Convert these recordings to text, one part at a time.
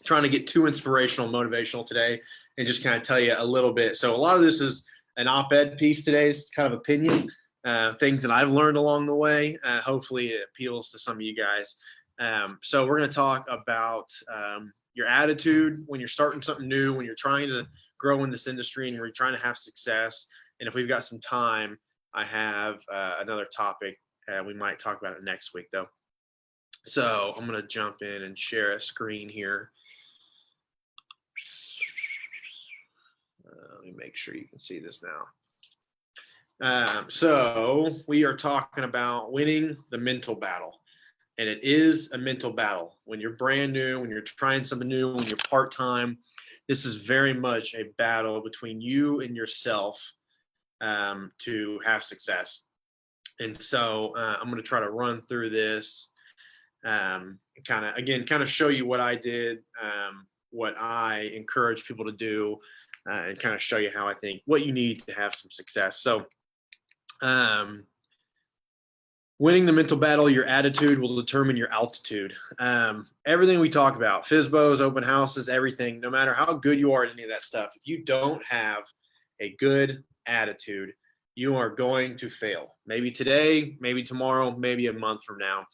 trying to get too inspirational, motivational today, and just kind of tell you a little bit. So a lot of this is an op-ed piece today. It's kind of opinion, things that I've learned along the way. Hopefully it appeals to some of you guys. So we're going to talk about your attitude when you're starting something new, when you're trying to grow in this industry and you're trying to have success. And if we've got some time, I have another topic. We might talk about it next week, though. So I'm going to jump in and share a screen here. Let me make sure you can see this now. So we are talking about winning the mental battle. And it is a mental battle. When you're brand new, when you're trying something new, when you're part-time, this is very much a battle between you and yourself to have success. And so I'm going to try to run through this, kind of show you what I did, what I encourage people to do, and kind of show you how I think what you need to have some success. So winning the mental battle, your attitude will determine your altitude. Everything we talk about, FSBOs, open houses, everything, no matter how good you are at any of that stuff, if you don't have a good attitude, you are going to fail. Maybe today, maybe tomorrow, maybe a month from now.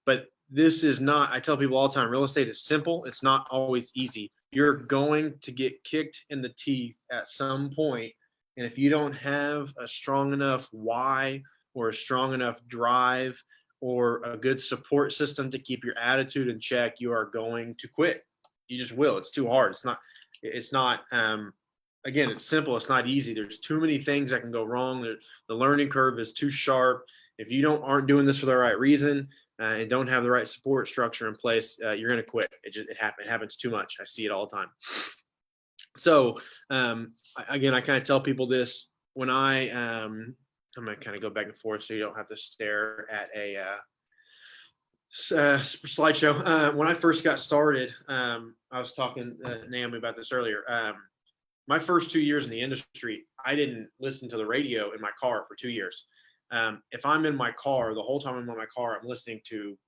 But this is not, I tell people all the time, real estate is simple. It's not always easy. You're going to get kicked in the teeth at some point. And if you don't have a strong enough why or a strong enough drive or a good support system to keep your attitude in check, you are going to quit. You just will. It's too hard. It's not, again, it's simple. It's not easy. There's too many things that can go wrong. The learning curve is too sharp. If you aren't doing this for the right reason and don't have the right support structure in place, you're going to quit. It happens too much. I see it all the time. So again, I kind of tell people this when I'm going to kind of go back and forth so you don't have to stare at a slideshow. When I first got started, I was talking to Naomi about this earlier. My first 2 years in the industry, I didn't listen to the radio in my car for 2 years. If I'm in my car, the whole time I'm in my car, I'm listening to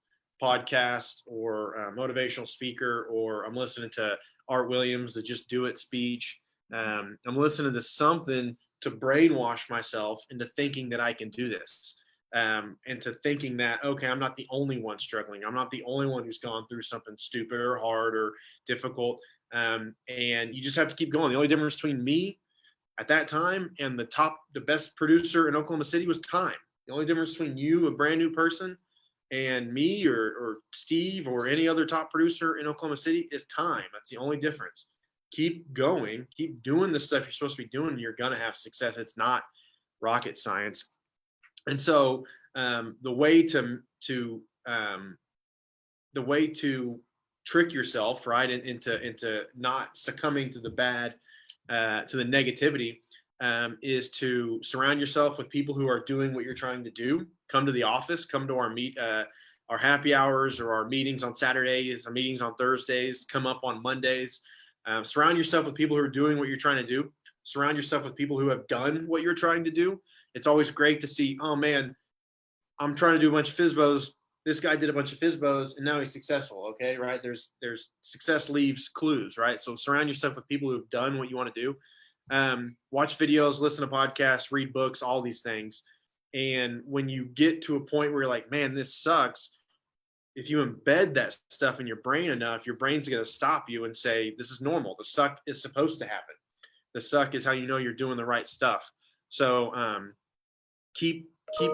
podcast or a motivational speaker, or I'm listening to Art Williams, the Just Do It speech. I'm listening to something to brainwash myself into thinking that I can do this, and to thinking that, okay, I'm not the only one struggling. I'm not the only one who's gone through something stupid or hard or difficult. And you just have to keep going. The only difference between me at that time and the best producer in Oklahoma City was time. The only difference between you, a brand new person, and me or Steve or any other top producer in Oklahoma City is time. That's the only difference. Keep going, keep doing the stuff you're supposed to be doing, and you're going to have success. It's not rocket science. And so the way to trick yourself, right, into not succumbing to the bad, to the negativity, is to surround yourself with people who are doing what you're trying to do. Come to the office, come to our happy hours or our meetings on Saturdays, our meetings on Thursdays, come up on Mondays. Surround yourself with people who are doing what you're trying to do. Surround yourself with people who have done what you're trying to do. It's always great to see, oh man, I'm trying to do a bunch of FSBOs. This guy did a bunch of FSBOs and now he's successful. Okay, right? There's success leaves clues, right? So surround yourself with people who've done what you want to do. Watch videos, listen to podcasts, read books, all these things. And when you get to a point where you're like, man, this sucks, if you embed that stuff in your brain enough, your brain's going to stop you and say, this is normal. The suck is supposed to happen. The suck is how you know you're doing the right stuff. So keep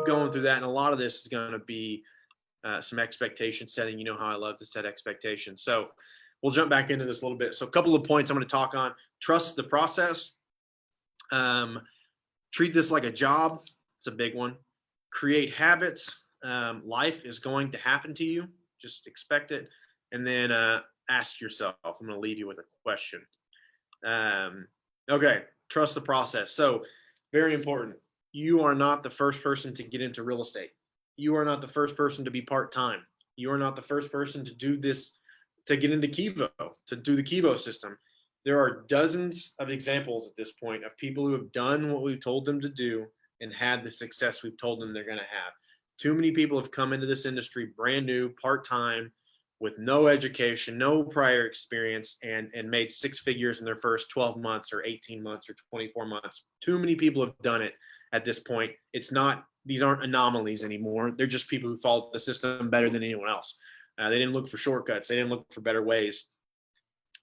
going through that. And a lot of this is going to be some expectation setting. You know how I love to set expectations. So we'll jump back into this a little bit. So a couple of points I'm going to talk on. Trust the process. Treat this like a job. It's a big one. Create habits. Life is going to happen to you. Just expect it. And then ask yourself. I'm going to leave you with a question. Okay. Trust the process. So very important. You are not the first person to get into real estate. You are not the first person to be part-time. You are not the first person to do this, to get into Kivo, to do the Kivo system. There are dozens of examples at this point of people who have done what we've told them to do and had the success we've told them they're going to have. Too many people have come into this industry brand new, part-time, with no education, no prior experience, and made six figures in their first 12 months or 18 months or 24 months. Too many people have done it at this point. It's not, these aren't anomalies anymore. They're just people who followed the system better than anyone else. They didn't look for shortcuts. They didn't look for better ways.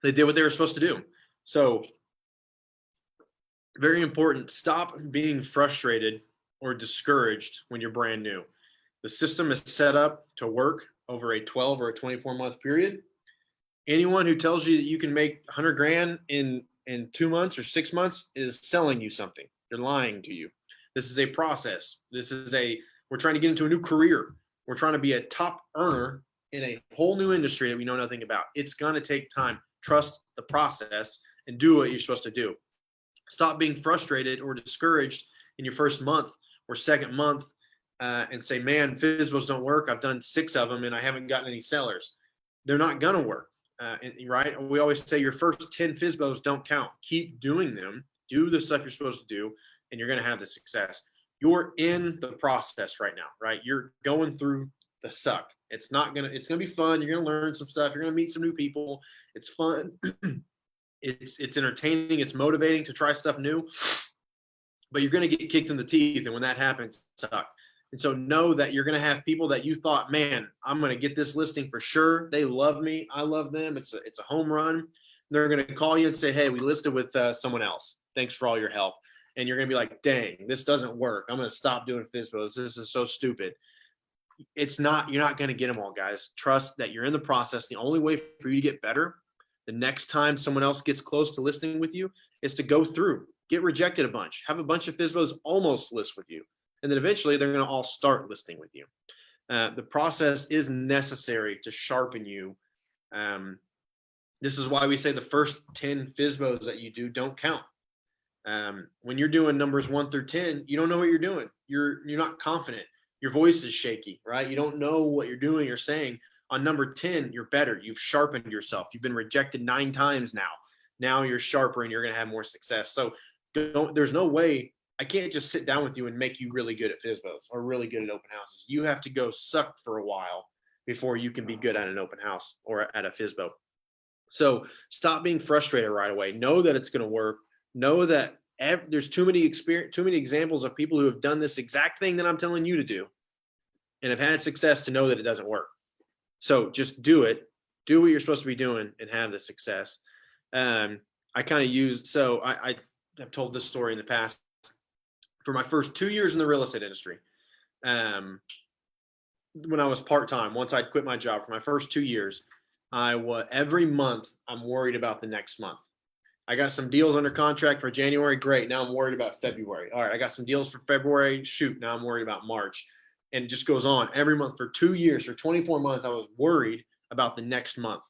They did what they were supposed to do. So very important, stop being frustrated or discouraged when you're brand new. The system is set up to work over a 12 or a 24-month period. Anyone who tells you that you can make 100 grand in 2 months or 6 months is selling you something. They're lying to you. This is a process. We're trying to get into a new career. We're trying to be a top earner in a whole new industry that we know nothing about. It's going to take time. Trust the process and do what you're supposed to do. Stop being frustrated or discouraged in your first month or second month and say, man, FSBOs don't work. I've done 6 of them and I haven't gotten any sellers. They're not going to work, right? We always say your first 10 FSBOs don't count. Keep doing them. Do the stuff you're supposed to do, and you're going to have the success. You're in the process right now, right? You're going through the suck. It's going to be fun. You're going to learn some stuff. You're going to meet some new people. It's fun. It's entertaining. It's motivating to try stuff new, but you're going to get kicked in the teeth. And when that happens, suck. And so know that you're going to have people that you thought, man, I'm going to get this listing for sure. They love me. I love them. It's a home run. They're going to call you and say, hey, we listed with someone else. Thanks for all your help. And you're going to be like, dang, this doesn't work. I'm going to stop doing FSBOs. This is so stupid. You're not going to get them all, guys. Trust that you're in the process. The only way for you to get better the next time someone else gets close to listing with you is to go through, get rejected a bunch, have a bunch of FSBOs almost list with you. And then eventually they're going to all start listing with you. The process is necessary to sharpen you. This is why we say the first 10 FSBOs that you do don't count. When you're doing numbers 1 through 10, you don't know what you're doing. You're not confident. Your voice is shaky, right? You don't know what you're doing or saying. On number 10, you're better. You've sharpened yourself. You've been rejected 9 times now. Now you're sharper and you're going to have more success. So there's no way, I can't just sit down with you and make you really good at FSBOs or really good at open houses. You have to go suck for a while before you can be good at an open house or at a FSBO. So stop being frustrated right away. Know that it's going to work. Know that there's too many examples of people who have done this exact thing that I'm telling you to do and have had success to know that it doesn't work. So just do it. Do what you're supposed to be doing and have the success. I kind of I've told this story in the past. For my first 2 years in the real estate industry, when I was part-time, once I'd quit my job, for my first 2 years, every month I'm worried about the next month. I got some deals under contract for January. Great. Now I'm worried about February. All right. I got some deals for February. Shoot. Now I'm worried about March. And it just goes on every month for 2 years. For 24 months, I was worried about the next month.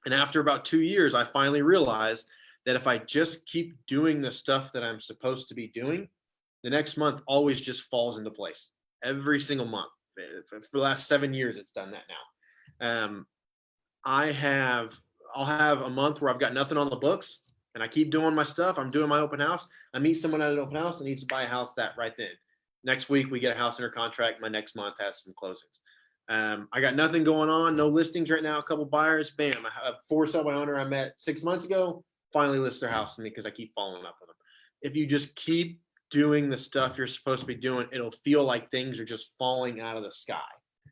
And after about 2 years, I finally realized that if I just keep doing the stuff that I'm supposed to be doing, the next month always just falls into place. Every single month. For the last 7 years, it's done that now. I'll have a month where I've got nothing on the books and I keep doing my stuff. I'm doing my open house. I meet someone at an open house that needs to buy a house that right then. Next week, we get a house under contract. My next month has some closings. I got nothing going on, no listings right now, a couple buyers. Bam, a for sale by owner I met 6 months ago finally lists their house to me because I keep following up with them. If you just keep doing the stuff you're supposed to be doing, it'll feel like things are just falling out of the sky.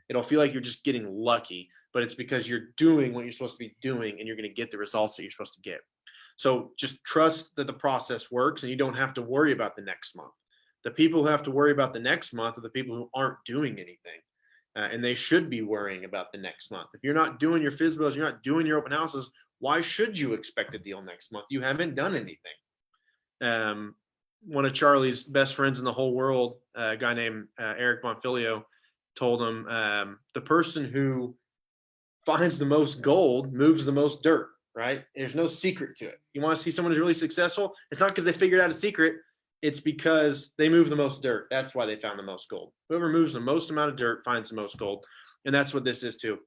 It'll feel like you're just getting lucky, but it's because you're doing what you're supposed to be doing and you're going to get the results that you're supposed to get. So just trust that the process works and you don't have to worry about the next month. The people who have to worry about the next month are the people who aren't doing anything. And they should be worrying about the next month. If you're not doing your FSBOs, you're not doing your open houses, why should you expect a deal next month? You haven't done anything. One of Charlie's best friends in the whole world, a guy named Eric Bonfilio, told him the person who finds the most gold moves the most dirt, right? There's no secret to it. You want to see someone who's really successful? It's not because they figured out a secret. It's because they move the most dirt. That's why they found the most gold. Whoever moves the most amount of dirt finds the most gold. And that's what this is too.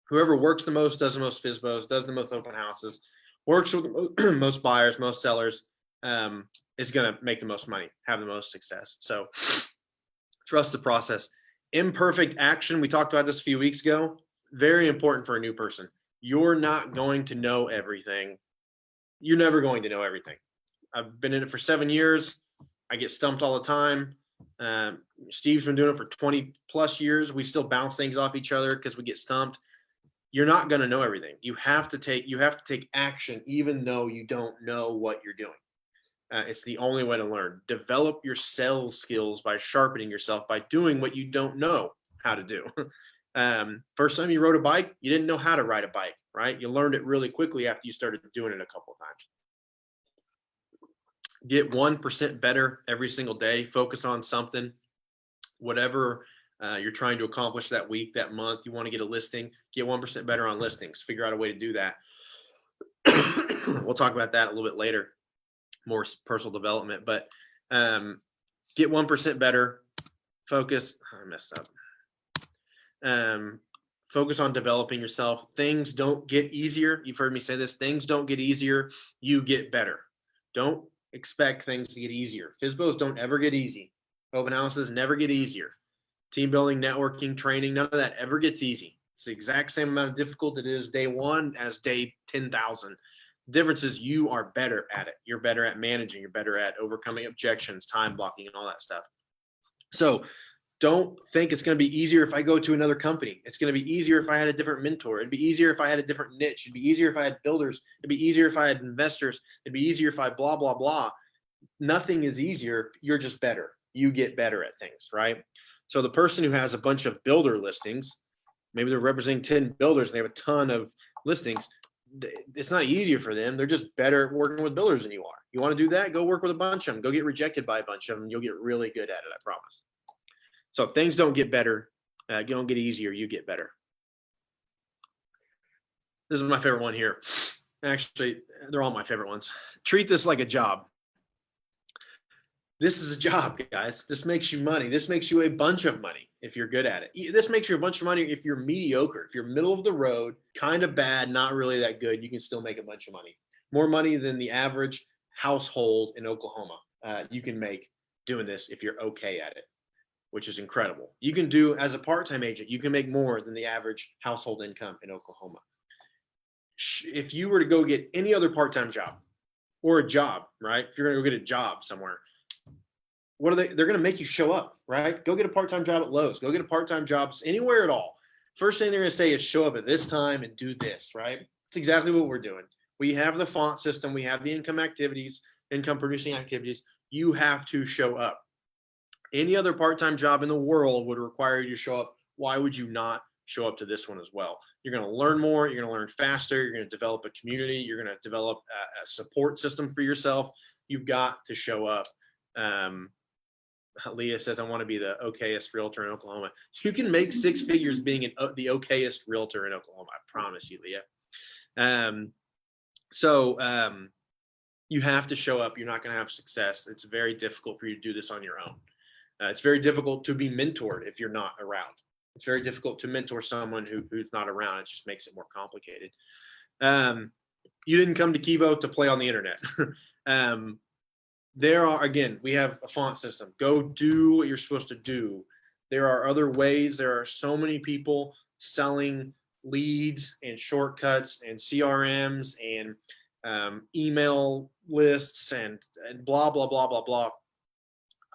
Whoever works the most, does the most FSBOs, does the most open houses, works with the most buyers, most sellers, is going to make the most money, have the most success. So trust the process. Imperfect action. We talked about this a few weeks ago. Very important for a new person. You're not going to know everything. You're never going to know everything. I've been in it for 7 years. I get stumped all the time. Steve's been doing it for 20 plus years. We still bounce things off each other because we get stumped. You're not going to know everything. You have to take action, even though you don't know what you're doing. It's the only way to learn. Develop your sales skills by sharpening yourself, by doing what you don't know how to do. First time you rode a bike, you didn't know how to ride a bike, right? You learned it really quickly after you started doing it a couple of times. Get 1% better every single day. Focus on something, whatever you're trying to accomplish that week, that month. You want to get a listing, get 1% better on listings. Figure out a way to do that. We'll talk about that a little bit later, more personal development, but get 1% better. Focus. I messed up. Focus on developing yourself. Things don't get easier. You've heard me say this. Things don't get easier. You get better. Don't expect things to get easier. FSBOs don't ever get easy. Open houses never get easier. Team building, networking, training, none of that ever gets easy. It's the exact same amount of difficult it is day one as day 10,000. The difference is you are better at it. You're better at managing. You're better at overcoming objections, time blocking, and all that stuff. So don't think it's going to be easier if I go to another company. It's going to be easier if I had a different mentor. It'd be easier if I had a different niche. It'd be easier if I had builders. It'd be easier if I had investors. It'd be easier if I blah, blah, blah. Nothing is easier. You're just better. You get better at things, right? So the person who has a bunch of builder listings, maybe they're representing 10 builders and they have a ton of listings. It's not easier for them. They're just better at working with builders than you are. You want to do that? Go work with a bunch of them. Go get rejected by a bunch of them. You'll get really good at it, I promise. So if things don't get better, don't get easier, you get better. This is my favorite one here. Actually, they're all my favorite ones. Treat this like a job. This is a job, guys. This makes you money. This makes you a bunch of money if you're good at it. This makes you a bunch of money if you're mediocre. If you're middle of the road, kind of bad, not really that good, you can still make a bunch of money. More money than the average household in Oklahoma you can make doing this if you're okay at it, which is incredible. You can do, as a part-time agent, you can make more than the average household income in Oklahoma. If you were to go get any other part-time job or a job, right? If you're going to go get a job somewhere, what are they? They're going to make you show up, right? Go get a part-time job at Lowe's. Go get a part-time job anywhere at all. First thing they're going to say is show up at this time and do this, right? It's exactly what we're doing. We have the font system. We have the income activities, income producing activities. You have to show up. Any other part-time job in the world would require you to show up. Why would you not show up to this one as well? You're going to learn more. You're going to learn faster. You're going to develop a community. You're going to develop a support system for yourself. You've got to show up. Leah says, I want to be the okayest realtor in Oklahoma. You can make six figures being the okayest realtor in Oklahoma. I promise you, Leah. You have to show up. You're not going to have success. It's very difficult for you to do this on your own. It's very difficult to be mentored if you're not around. It's very difficult to mentor someone who's not around. It just makes it more complicated. You didn't come to Kivo to play on the internet. We have a font system. Go do what you're supposed to do. There are other ways. There are so many people selling leads and shortcuts and CRMs and email lists and blah, blah, blah, blah, blah.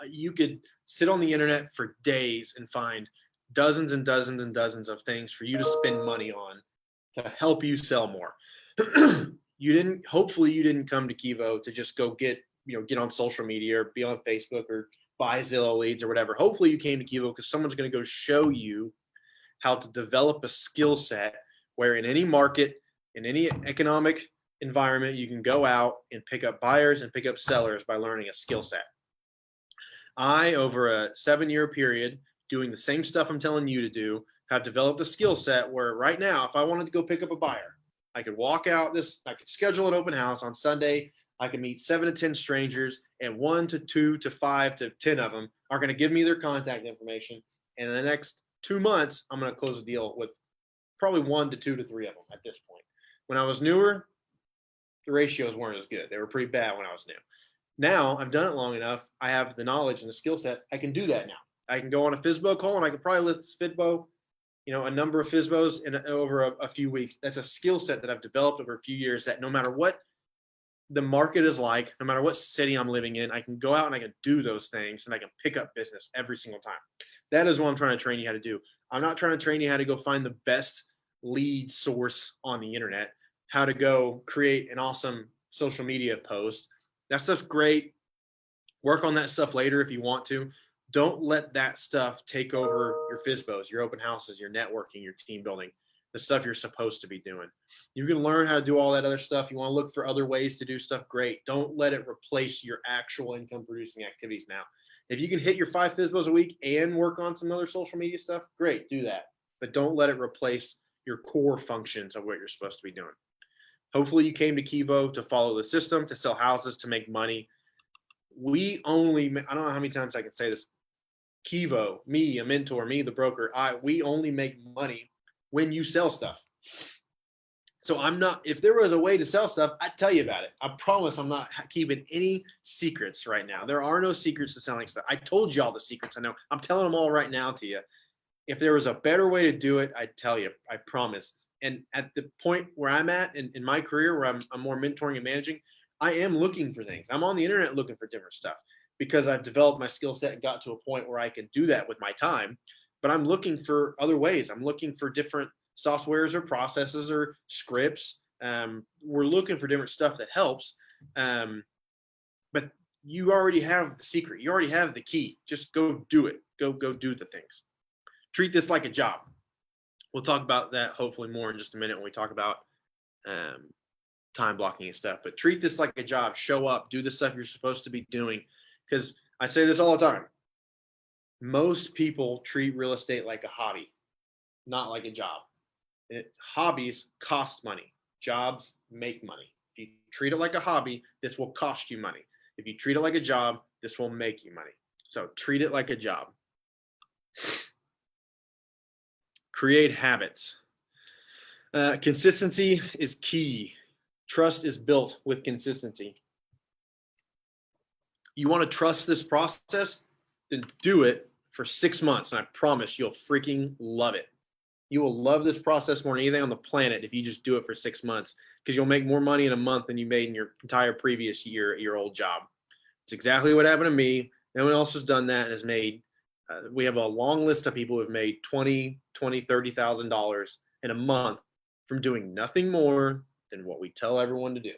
You could sit on the internet for days and find dozens and dozens and dozens of things for you to spend money on to help you sell more. Hopefully you didn't come to Kivo to just go get on social media or be on Facebook or buy Zillow leads or whatever. Hopefully you came to Kivo because someone's going to go show you how to develop a skill set where in any market, in any economic environment, you can go out and pick up buyers and pick up sellers by learning a skill set. Over a 7-year period, doing the same stuff I'm telling you to do, have developed a skill set where right now, if I wanted to go pick up a buyer, I could walk out I could schedule an open house on Sunday. I can meet 7 to 10 strangers, and 1 to 2 to 5 to 10 of them are going to give me their contact information. And in the next 2 months, I'm going to close a deal with probably 1 to 2 to 3 of them at this point. When I was newer, the ratios weren't as good. They were pretty bad when I was new. Now I've done it long enough. I have the knowledge and the skill set. I can do that now. I can go on a FSBO call and I can probably list this FSBO a number of FSBOs in over a few weeks. That's a skill set that I've developed over a few years, that no matter what the market is like, no matter what city I'm living in, I can go out and I can do those things and I can pick up business every single time. That is what I'm trying to train you how to do. I'm not trying to train you how to go find the best lead source on the internet, how to go create an awesome social media post. That stuff's great. Work on that stuff later if you want to. Don't let that stuff take over your FSBOs, your open houses, your networking, your team building, the stuff you're supposed to be doing. You can learn how to do all that other stuff. You want to look for other ways to do stuff, great. Don't let it replace your actual income producing activities now. If you can hit your 5 FSBOs a week and work on some other social media stuff, great, do that. But don't let it replace your core functions of what you're supposed to be doing. Hopefully you came to Kevo to follow the system, to sell houses, to make money. I don't know how many times I can say this. Kevo, me, a mentor, me, the broker, we only make money when you sell stuff. So if there was a way to sell stuff, I'd tell you about it. I promise I'm not keeping any secrets right now. There are no secrets to selling stuff. I told you all the secrets I know. I'm telling them all right now to you. If there was a better way to do it, I'd tell you, I promise. And at the point where I'm at in my career, where I'm more mentoring and managing, I am looking for things. I'm on the internet looking for different stuff, because I've developed my skill set and got to a point where I can do that with my time. But I'm looking for other ways. I'm looking for different softwares or processes or scripts. We're looking for different stuff that helps. But you already have the secret. You already have the key. Just go do it. Go do the things. Treat this like a job. We'll talk about that hopefully more in just a minute when we talk about time blocking and stuff. But treat this like a job. Show up. Do the stuff you're supposed to be doing. Because I say this all the time. Most people treat real estate like a hobby, not like a job. Hobbies cost money. Jobs make money. If you treat it like a hobby, this will cost you money. If you treat it like a job, this will make you money. So treat it like a job. Create habits. Consistency is key. Trust is built with consistency. You want to trust this process? Then do it for 6 months, and I promise you'll freaking love it. You will love this process more than anything on the planet if you just do it for 6 months, because you'll make more money in a month than you made in your entire previous year at your old job. It's exactly what happened to me. No one else has done that and has made. We have a long list of people who have made $30,000 in a month from doing nothing more than what we tell everyone to do.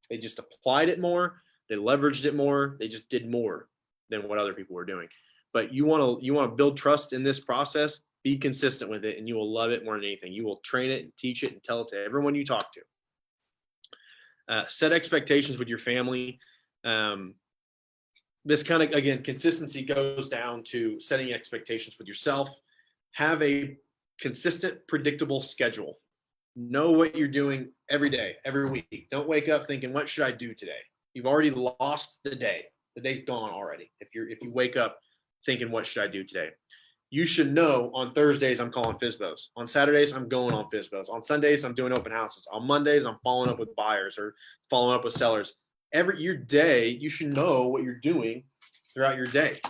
They just applied it more. They leveraged it more. They just did more than what other people were doing. But you want to build trust in this process. Be consistent with it, and you will love it more than anything. You will train it and teach it and tell it to everyone you talk to. Set expectations with your family. This kind of, again, consistency goes down to setting expectations with yourself. Have a consistent, predictable schedule. Know what you're doing every day, every week. Don't wake up thinking, what should I do today? You've already lost the day. The day's gone already. If you wake up thinking, what should I do today? You should know on Thursdays, I'm calling FSBOs. On Saturdays, I'm going on FSBOs. On Sundays, I'm doing open houses. On Mondays, I'm following up with buyers or following up with sellers. Your day, you should know what you're doing throughout your day,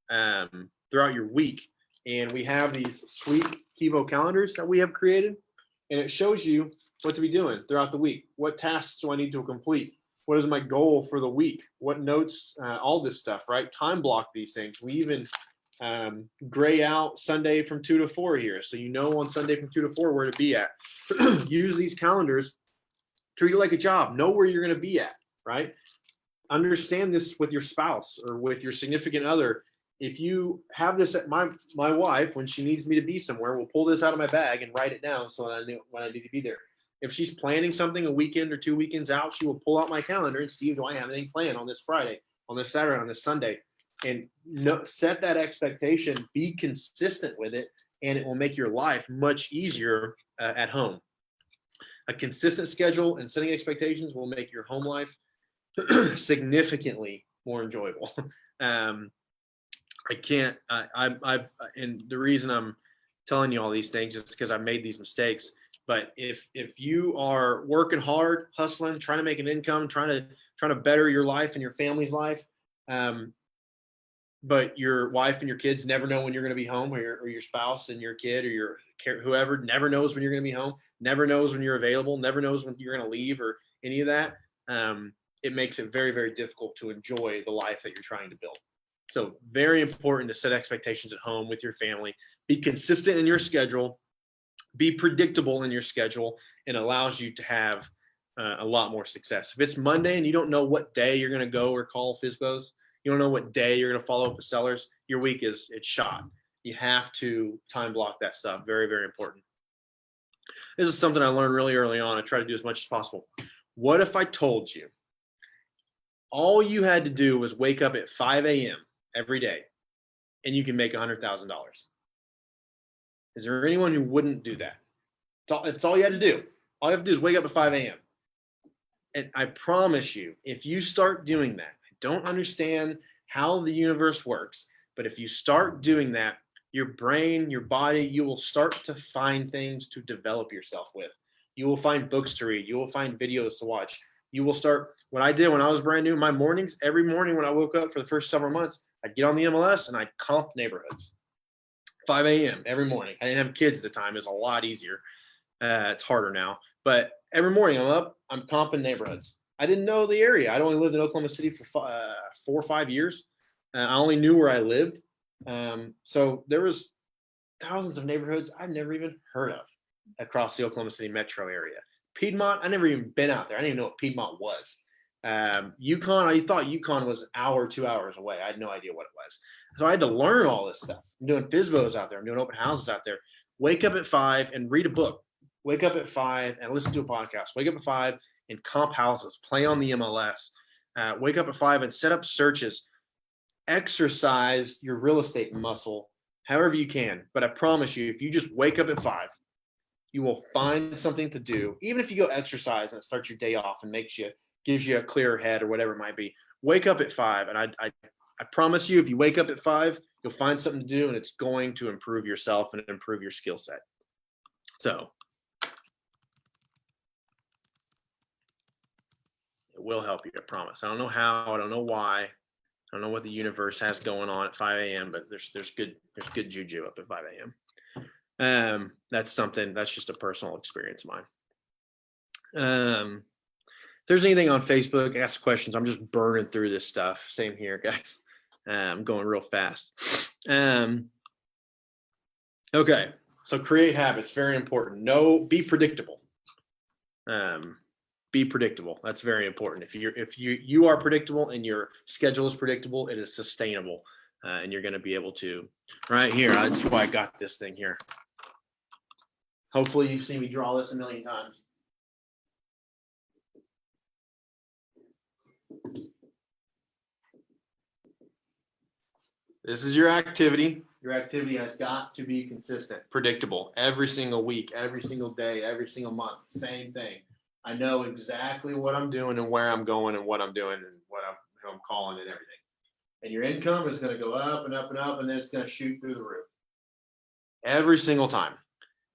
throughout your week. And we have these sweet Kevo calendars that we have created, and it shows you what to be doing throughout the week. What tasks do I need to complete? What is my goal for the week? What notes, all this stuff, right? Time block these things. We even gray out Sunday from 2 to 4 here. So you know on Sunday from 2 to 4 where to be at. Use these calendars. Treat it like a job. Know where you're going to be at, right? Understand this with your spouse or with your significant other. If you have this at my wife, when she needs me to be somewhere, will pull this out of my bag and write it down so that I know when I need to be there. If she's planning something a weekend or 2 weekends out, she will pull out my calendar and see, do I have anything planned on this Friday, on this Saturday, on this Sunday? And set that expectation, be consistent with it, and it will make your life much easier at home. A consistent schedule and setting expectations will make your home life significantly more enjoyable. And the reason I'm telling you all these things is because I've made these mistakes. But if you are working hard, hustling, trying to make an income, trying to better your life and your family's life, but your wife and your kids never know when you're going to be home, or your spouse and your kid or your whoever never knows when you're going to be home, never knows when you're available, never knows when you're going to leave or any of that. It makes it very, very difficult to enjoy the life that you're trying to build. So very important to set expectations at home with your family. Be consistent in your schedule. Be predictable in your schedule, and allows you to have a lot more success. If it's Monday and you don't know what day you're going to go or call FSBOs, you don't know what day you're going to follow up with sellers, your week it's shot. You have to time block that stuff. Very, very important. This is something I learned really early on. I try to do as much as possible. What if I told you all you had to do was wake up at 5 a.m. every day and you can make $100,000? Is there anyone who wouldn't do that? It's all you had to do. All you have to do is wake up at 5 a.m. And I promise you, if you start doing that, I don't understand how the universe works, but if you start doing that, your brain, your body, you will start to find things to develop yourself with. You will find books to read. You will find videos to watch. You will start, what I did when I was brand new, my mornings, every morning when I woke up for the first several months, I'd get on the MLS and I'd comp neighborhoods. 5 a.m. every morning. I didn't have kids at the time. It was a lot easier. It's harder now. But every morning I'm up, I'm comping neighborhoods. I didn't know the area. I'd only lived in Oklahoma City for 4 or 5 years. I only knew where I lived. So there was thousands of neighborhoods I've never even heard of across the Oklahoma City metro area. Piedmont, I never even been out there. I didn't even know what Piedmont was. Yukon, I thought Yukon was an hour, 2 hours away. I had no idea what it was. So I had to learn all this stuff. I'm doing FSBOs out there. I'm doing open houses out there. Wake up at 5 and read a book. Wake up at 5 and listen to a podcast. Wake up at 5 and comp houses. Play on the MLS. Wake up at 5 and set up searches. Exercise your real estate muscle however you can. But I promise you, if you just wake up at 5, you will find something to do. Even if you go exercise and it starts your day off and gives you a clearer head or whatever it might be. Wake up at 5. And I promise you, if you wake up at 5, you'll find something to do, and it's going to improve yourself and improve your skill set. So it will help you, I promise. I don't know how, I don't know why. I don't know what the universe has going on at 5 a.m., but there's good juju up at 5 a.m. That's just a personal experience of mine. If there's anything on Facebook, ask questions. I'm just burning through this stuff. Same here, guys. I'm going real fast. Okay, so create habits, very important. Be predictable. Be predictable. That's very important. If you are predictable and your schedule is predictable, it is sustainable, and you're going to be able to. Right here, that's why I got this thing here. Hopefully, you've seen me draw this a million times. This is your activity. Your activity has got to be consistent, predictable, every single week, every single day, every single month, same thing. I know exactly what I'm doing and where I'm going and what I'm doing and who I'm calling and everything. And your income is going to go up and up and up, and then it's going to shoot through the roof. Every single time.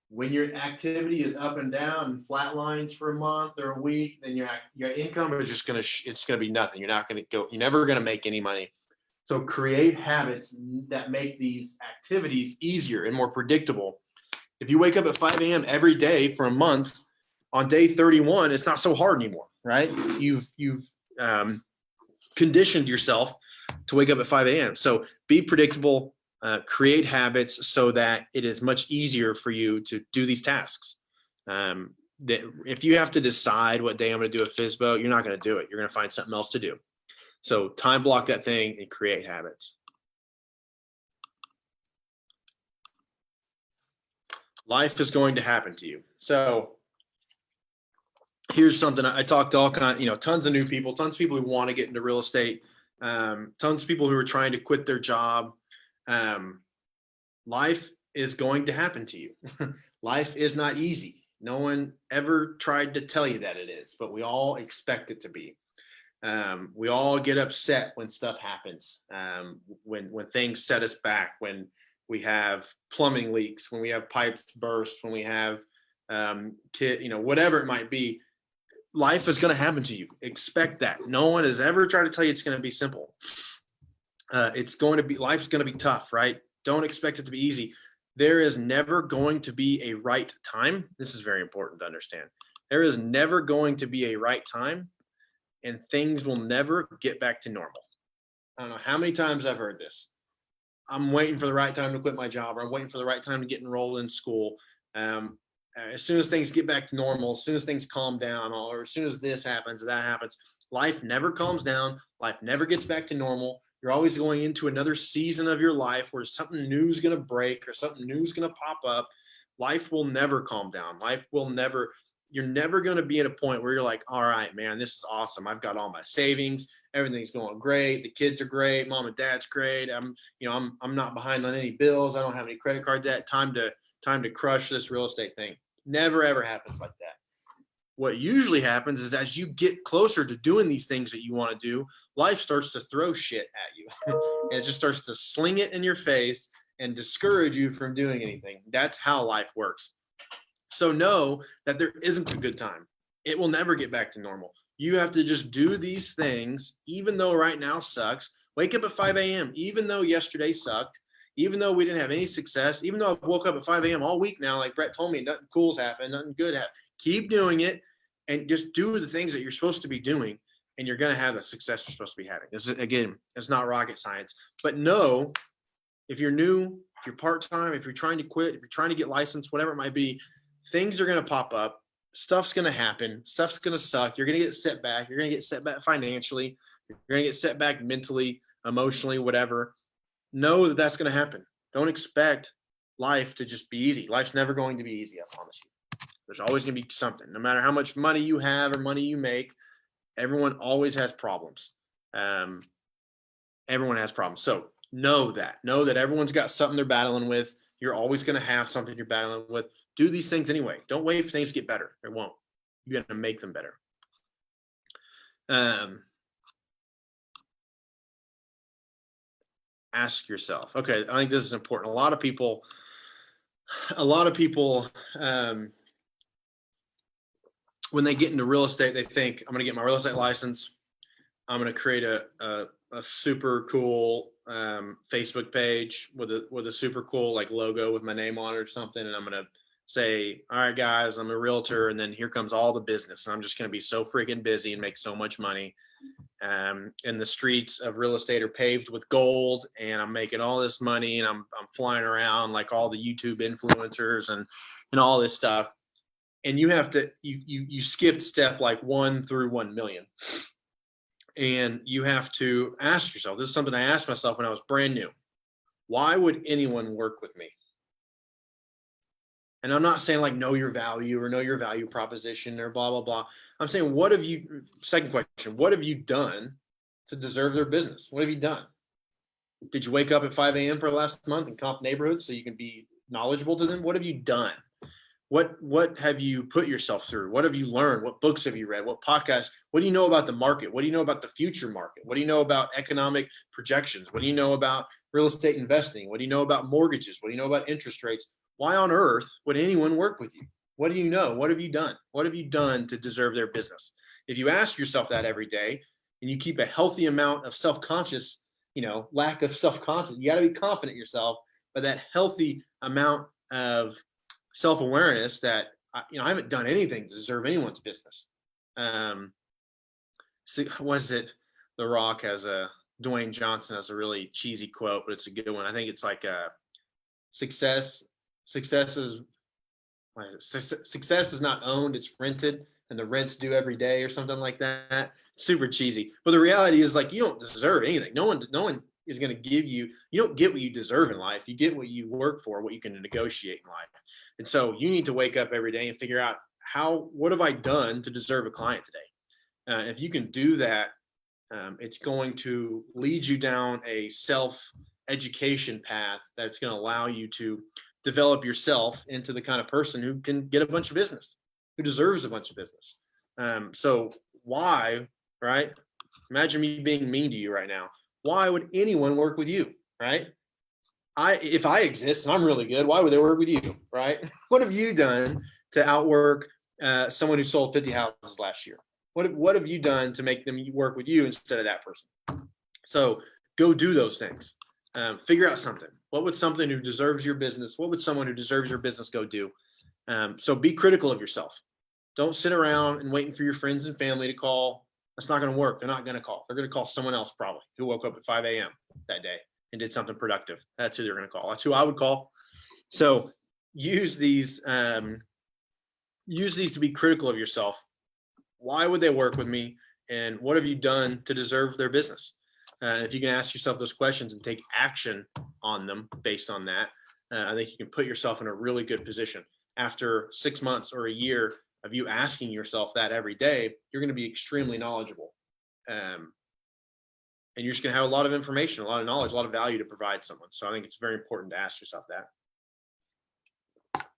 When your activity is up and down and flat lines for a month or a week, then your income is just going to, it's going to be nothing. You're never going to make any money. So create habits that make these activities easier and more predictable. If you wake up at 5 a.m. every day for a month, on day 31, it's not so hard anymore, right? You've conditioned yourself to wake up at 5 a.m. So be predictable, create habits so that it is much easier for you to do these tasks. That if you have to decide what day I'm going to do a FSBO, you're not going to do it. You're going to find something else to do. So time block that thing and create habits. Life is going to happen to you. So here's something I talked to tons of new people, tons of people who want to get into real estate, tons of people who are trying to quit their job. Life is going to happen to you. Life is not easy. No one ever tried to tell you that it is, but we all expect it to be. We all get upset when stuff happens, when things set us back, when we have plumbing leaks, when we have pipes burst, when we have whatever it might be. Life is going to happen to you. Expect that. No one has ever tried to tell you it's going to be simple. Life's going to be tough, right? Don't expect it to be easy. There is never going to be a right time. This is very important to understand. There is never going to be a right time, and things will never get back to normal. I don't know how many times I've heard this. I'm waiting for the right time to quit my job, or I'm waiting for the right time to get enrolled in school. As soon as things get back to normal, as soon as things calm down, or as soon as this happens or that happens, life never calms down. Life never gets back to normal. You're always going into another season of your life where something new is going to break or something new is going to pop up. Life will never calm down. Life will never, you're never going to be at a point where you're like, all right, man, this is awesome. I've got all my savings. Everything's going great. The kids are great. Mom and dad's great. I'm not behind on any bills. I don't have any credit card debt. Time to crush this real estate thing. Never, ever happens like that. What usually happens is as you get closer to doing these things that you want to do, life starts to throw shit at you. And it just starts to sling it in your face and discourage you from doing anything. That's how life works. So know that there isn't a good time. It will never get back to normal. You have to just do these things, even though right now sucks. Wake up at 5 a.m., even though yesterday sucked, even though we didn't have any success, even though I've woke up at 5 a.m. all week now, like Brett told me, nothing cool's happened, nothing good happened. Keep doing it and just do the things that you're supposed to be doing, and you're going to have the success you're supposed to be having. This is, again, it's not rocket science, but know if you're new, if you're part-time, if you're trying to quit, if you're trying to get licensed, whatever it might be, things are going to pop up. Stuff's going to happen. Stuff's going to suck. You're going to get set back. You're going to get set back financially. You're going to get set back mentally, emotionally, whatever. Know that that's going to happen. Don't expect life to just be easy. Life's never going to be easy, I promise you. There's always going to be something. No matter how much money you have or money you make, everyone always has problems. Everyone has problems. So know that. Know that everyone's got something they're battling with. You're always going to have something you're battling with. Do these things anyway. Don't wait for things to get better. It won't. You're going to make them better. Ask yourself. Okay, I think this is important. A lot of people when they get into real estate, they think, I'm going to get my real estate license. I'm going to create a super cool Facebook page with a super cool like logo with my name on it or something. And I'm going to say, all right, guys, I'm a realtor. And then here comes all the business. And I'm just going to be so freaking busy and make so much money. And the streets of real estate are paved with gold, and I'm making all this money, and I'm flying around like all the YouTube influencers and all this stuff. And you have to, you skipped step like 1 through 1 million. And you have to ask yourself, this is something I asked myself when I was brand new. Why would anyone work with me? And I'm not saying like know your value or know your value proposition or blah, blah, blah. I'm saying, second question, what have you done to deserve their business? What have you done? Did you wake up at 5 a.m. for last month and comp neighborhoods so you can be knowledgeable to them? What have you done? What have you put yourself through? What have you learned? What books have you read? What podcasts? What do you know about the market? What do you know about the future market? What do you know about economic projections? What do you know about real estate investing? What do you know about mortgages? What do you know about interest rates? Why on earth would anyone work with you? What do you know? What have you done? What have you done to deserve their business? If you ask yourself that every day and you keep a healthy amount of self-conscious, lack of self-confidence, you got to be confident in yourself, but that healthy amount of self-awareness that, I haven't done anything to deserve anyone's business. Was it The Rock has Dwayne Johnson has a really cheesy quote, but it's a good one. I think it's like success is not owned, it's rented, and the rent's due every day or something like that. Super cheesy. But the reality is, like, you don't deserve anything. No one is going to give you, you don't get what you deserve in life. You get what you work for, what you can negotiate in life. And so you need to wake up every day and figure out what have I done to deserve a client today? If you can do that, it's going to lead you down a self-education path that's going to allow you to develop yourself into the kind of person who can get a bunch of business, who deserves a bunch of business. So why, right? Imagine me being mean to you right now. Why would anyone work with you, right? If I exist and I'm really good, why would they work with you, right? What have you done to outwork someone who sold 50 houses last year? What have you done to make them work with you instead of that person? So go do those things. Figure out something. What would something who deserves your business? What would someone who deserves your business go do? So be critical of yourself. Don't sit around and waiting for your friends and family to call. That's not going to work. They're not going to call. They're going to call someone else probably who woke up at 5 a.m. that day and did something productive. That's who they're going to call. That's who I would call. So use these to be critical of yourself. Why would they work with me? And what have you done to deserve their business? If you can ask yourself those questions and take action on them based on that, I think you can put yourself in a really good position. After 6 months or a year of you asking yourself that every day, you're going to be extremely knowledgeable. And you're just going to have a lot of information, a lot of knowledge, a lot of value to provide someone. So I think it's very important to ask yourself that.